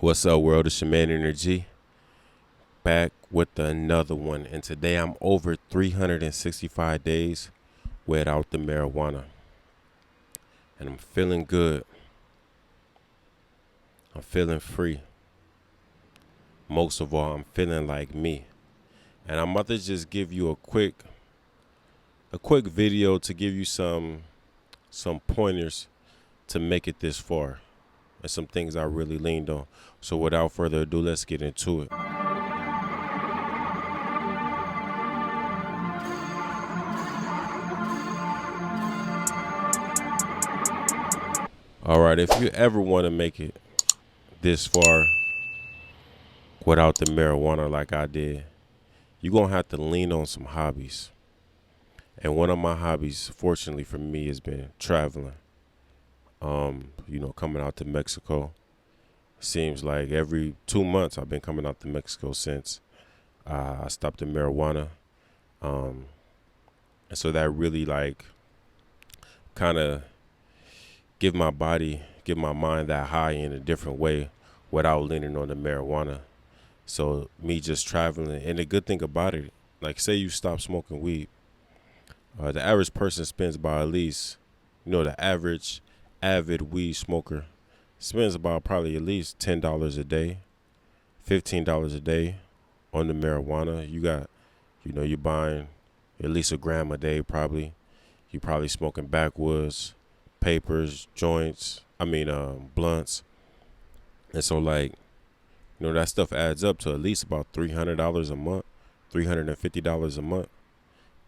What's up, world? It's your man Energy back with another one. And today I'm over 365 days without the marijuana. And I'm feeling good. I'm feeling free. Most of all, I'm feeling like me. And I'm about to just give you a quick video to give you some pointers to make it this far. And some things I really leaned on. So without further ado, let's get into it. All right, if you ever want to make it this far without the marijuana like I did, you're going to have to lean on some hobbies. And one of my hobbies, fortunately for me, has been traveling. Coming out to Mexico. Seems like every 2 months I've been coming out to Mexico since I stopped the marijuana. Um, and so that really like kind of give my mind that high in a different way without leaning on the marijuana. So me just traveling, and the good thing about it, like say you stop smoking weed, the average person spends about at least, the average avid weed smoker spends about probably at least $10 a day, $15 a day on the marijuana. You're buying at least a gram a day probably. You probably smoking backwoods, papers, joints. Blunts, and so like that stuff adds up to at least about $300 a month, $350 a month.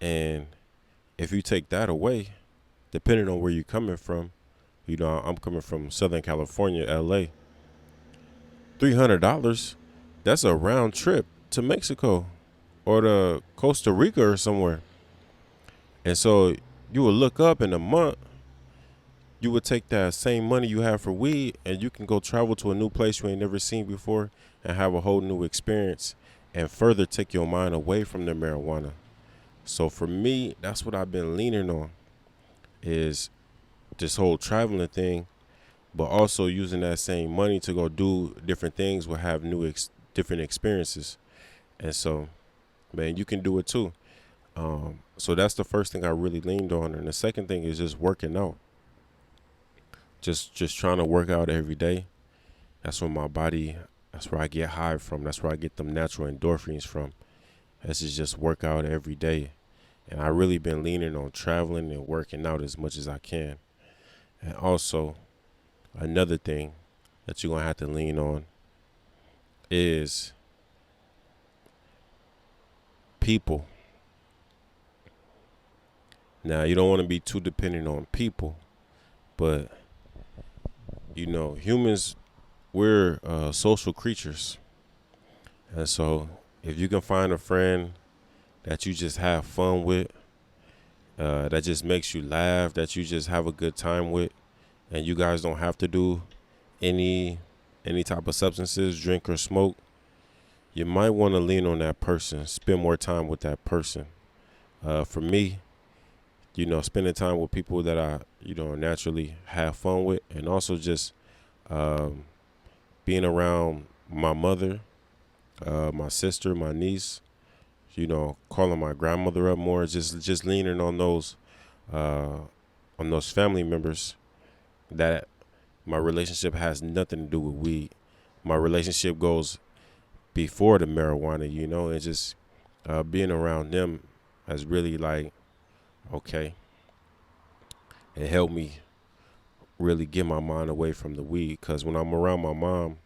And if you take that away, depending on where you're coming from, I'm coming from Southern California, LA. $300, that's a round trip to Mexico or to Costa Rica or somewhere. And so you would look up in a month, you would take that same money you have for weed and you can go travel to a new place you ain't never seen before and have a whole new experience and further take your mind away from the marijuana. So for me, that's what I've been leaning on is this whole traveling thing, but also using that same money to go do different things will have different experiences. And so, man, you can do it too. So that's the first thing I really leaned on. And the second thing is just working out. Just trying to work out every day. That's that's where I get high from. That's where I get them natural endorphins from. This is just work out every day. And I really been leaning on traveling and working out as much as I can. And also, another thing that you're going to have to lean on is people. Now, you don't want to be too dependent on people, but, humans, we're social creatures. And so if you can find a friend that you just have fun with, that just makes you laugh, that you just have a good time with, and you guys don't have to do any type of substances, drink or smoke, you might want to lean on that person, spend more time with that person. For me, spending time with people that I, naturally have fun with, and also just um, being around my mother, my sister, my niece, calling my grandmother up more, just leaning on those family members that my relationship has nothing to do with weed. My relationship goes before the marijuana, and just being around them has really like, okay, it helped me really get my mind away from the weed. Because when I'm around my mom,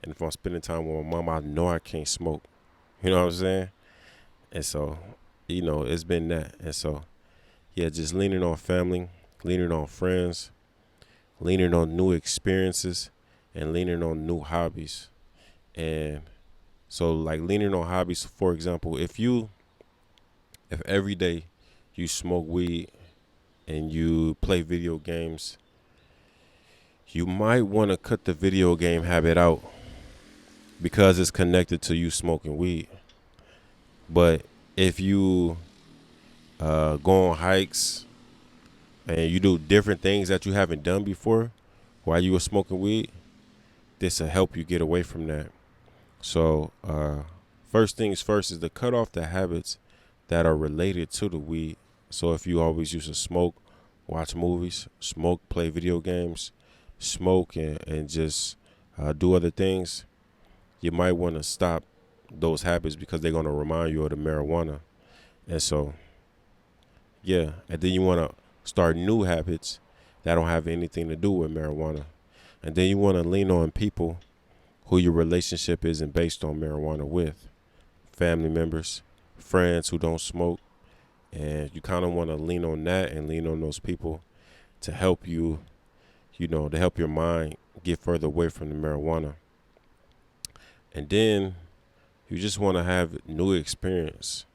and if I'm spending time with my mom, I know I can't smoke. You know what I'm saying? And so, it's been that. And so, yeah, just leaning on family, leaning on friends, leaning on new experiences, and leaning on new hobbies. And so, like leaning on hobbies, for example, if every day you smoke weed and you play video games, you might want to cut the video game habit out because it's connected to you smoking weed. But if you go on hikes and you do different things that you haven't done before while you were smoking weed, this will help you get away from that. So, first things first is to cut off the habits that are related to the weed. So, if you always used to smoke, watch movies, smoke, play video games, smoke, and just do other things, you might want to stop those habits because they're going to remind you of the marijuana. And so, yeah, and then you want to start new habits that don't have anything to do with marijuana. And then you want to lean on people who your relationship isn't based on marijuana with, family members, friends who don't smoke. And you kind of want to lean on that and lean on those people to help you, to help your mind get further away from the marijuana. And then you just want to have new experience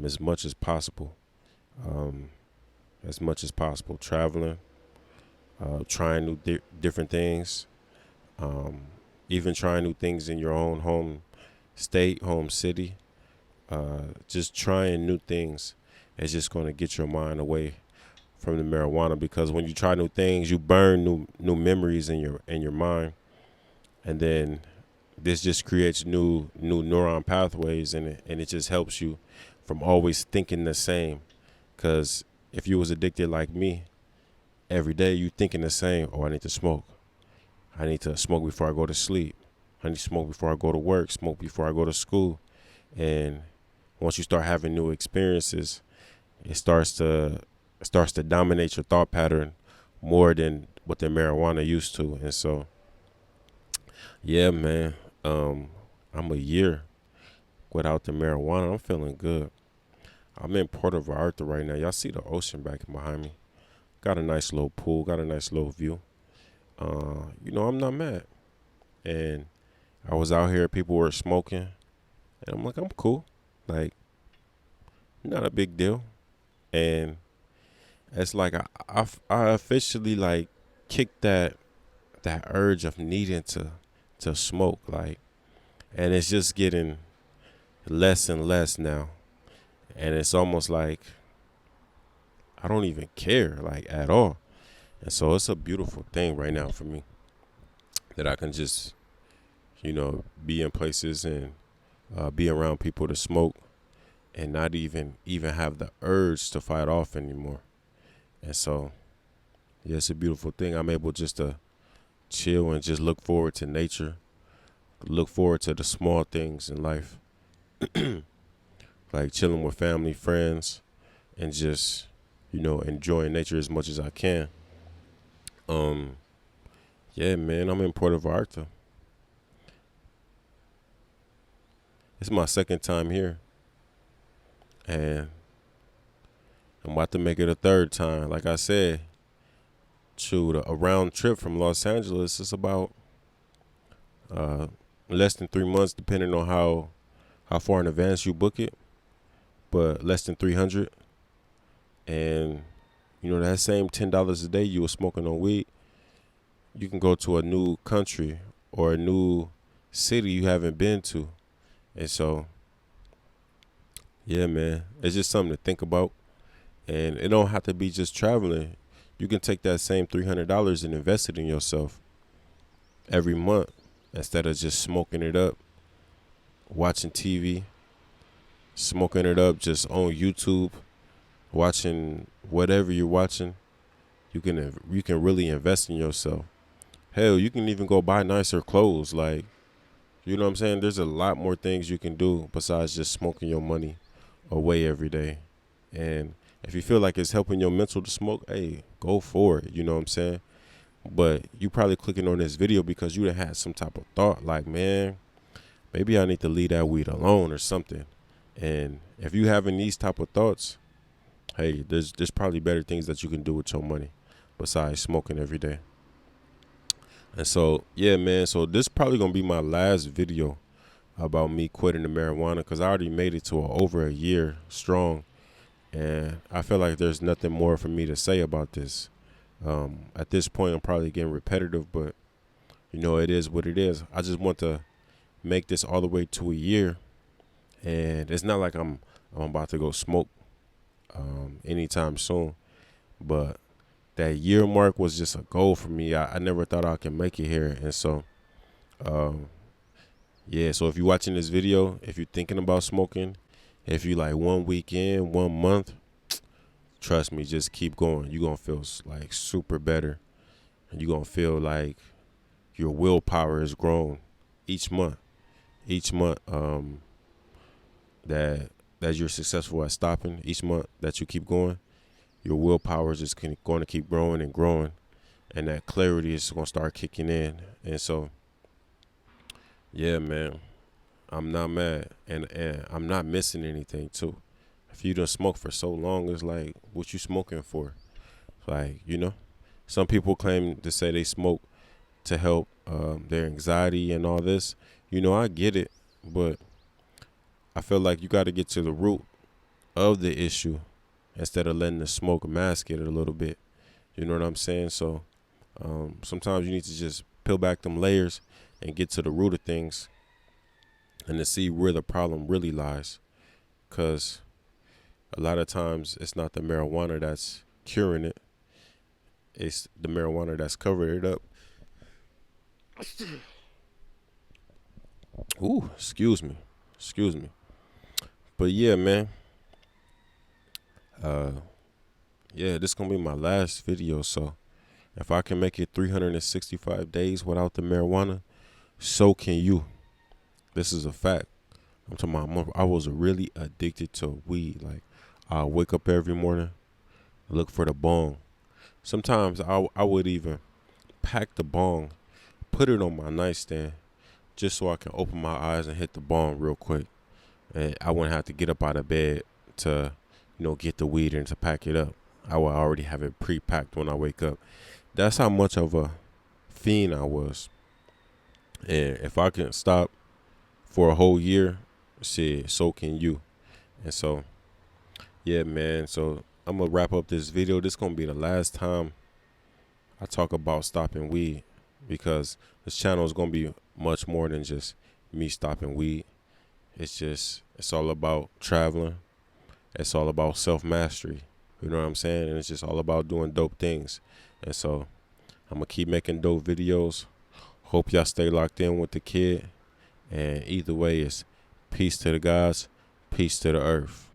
as much as possible. Um, as much as possible, traveling, trying different things, um, even trying new things in your own home state, home city. Just trying new things is just going to get your mind away from the marijuana because when you try new things, you burn new memories in your mind, and then this just creates new neuron pathways, and it just helps you from always thinking the same. Because if you was addicted like me, every day you thinking the same. Oh, I need to smoke. I need to smoke before I go to sleep. I need to smoke before I go to work. Smoke before I go to school. And once you start having new experiences, it starts to dominate your thought pattern more than what the marijuana used to. And so, yeah, man, I'm a year without the marijuana. I'm feeling good. I'm in Puerto Vallarta right now. Y'all see the ocean back behind me. Got a nice little pool. Got a nice little view. I'm not mad. And I was out here. People were smoking, and I'm like, I'm cool. Like, not a big deal. And it's like I officially like kicked that urge of needing to smoke. Like, and it's just getting less and less now. And it's almost like I don't even care like at all. And so it's a beautiful thing right now for me that I can just, be in places and be around people to smoke and not even have the urge to fight off anymore. And so, yeah, it's a beautiful thing. I'm able just to chill and just look forward to nature, look forward to the small things in life, like chilling with family, friends, and just, enjoying nature as much as I can. Um, yeah, man, I'm in Puerto Vallarta. It's my second time here, and I'm about to make it a third time. Like I said, shoot, a round trip from Los Angeles is about uh, less than 3 months, depending on how far in advance you book it, but less than 300. And that same $10 a day you were smoking on weed, you can go to a new country or a new city you haven't been to. And so, yeah, man, it's just something to think about. And it don't have to be just traveling. You can take that same $300 and invest it in yourself every month instead of just smoking it up, watching TV, smoking it up just on YouTube, watching whatever you're watching. You can really invest in yourself. Hell, you can even go buy nicer clothes. Like, you know what I'm saying? There's a lot more things you can do besides just smoking your money away every day. And if you feel like it's helping your mental to smoke, hey, go for it. You know what I'm saying? But you probably clicking on this video because you done had some type of thought like, man, maybe I need to leave that weed alone or something. And if you having these type of thoughts, hey, there's probably better things that you can do with your money besides smoking every day. And so, yeah, man, so this probably going to be my last video about me quitting the marijuana because I already made it to over a year strong. And I feel like there's nothing more for me to say about this. At this point, I'm probably getting repetitive, but, it is what it is. I just want to make this all the way to a year. And it's not like I'm about to go smoke anytime soon. But that year mark was just a goal for me. I never thought I could make it here. And so Um, yeah. So if you're watching this video, if you're thinking about smoking, if you like 1 week in, 1 month, trust me, just keep going. You're gonna feel like super better, and you're gonna feel like your willpower has grown each month. Each month, that that you're successful at stopping, each month that you keep going, your willpower is just going to keep growing and growing, and that clarity is going to start kicking in. And so, yeah, man, I'm not mad, and I'm not missing anything too. If you done smoke for so long, it's like, what you smoking for? Like, some people claim to say they smoke to help their anxiety and all this. I get it, but I feel like you got to get to the root of the issue instead of letting the smoke mask it a little bit. You know what I'm saying? So sometimes you need to just peel back them layers and get to the root of things and to see where the problem really lies. Because a lot of times it's not the marijuana that's curing it, it's the marijuana that's covering it up. Ooh, excuse me. Excuse me. But yeah, man. Uh, yeah, this gonna be my last video. So if I can make it 365 days without the marijuana, so can you. This is a fact. I'm talking about, I was really addicted to weed. Like, I wake up every morning, look for the bong. Sometimes I would even pack the bong, put it on my nightstand, just so I can open my eyes and hit the bong real quick. And I wouldn't have to get up out of bed to, get the weed and to pack it up. I would already have it pre-packed when I wake up. That's how much of a fiend I was. And if I can stop for a whole year, shit, so can you. And so, yeah, man. So I'm gonna wrap up this video. This gonna be the last time I talk about stopping weed, because this channel is gonna be much more than just me stopping weed. It's all about traveling. It's all about self mastery. You know what I'm saying? And it's just all about doing dope things. And so I'm gonna keep making dope videos. Hope y'all stay locked in with the kid. And either way, it's peace to the gods, peace to the earth.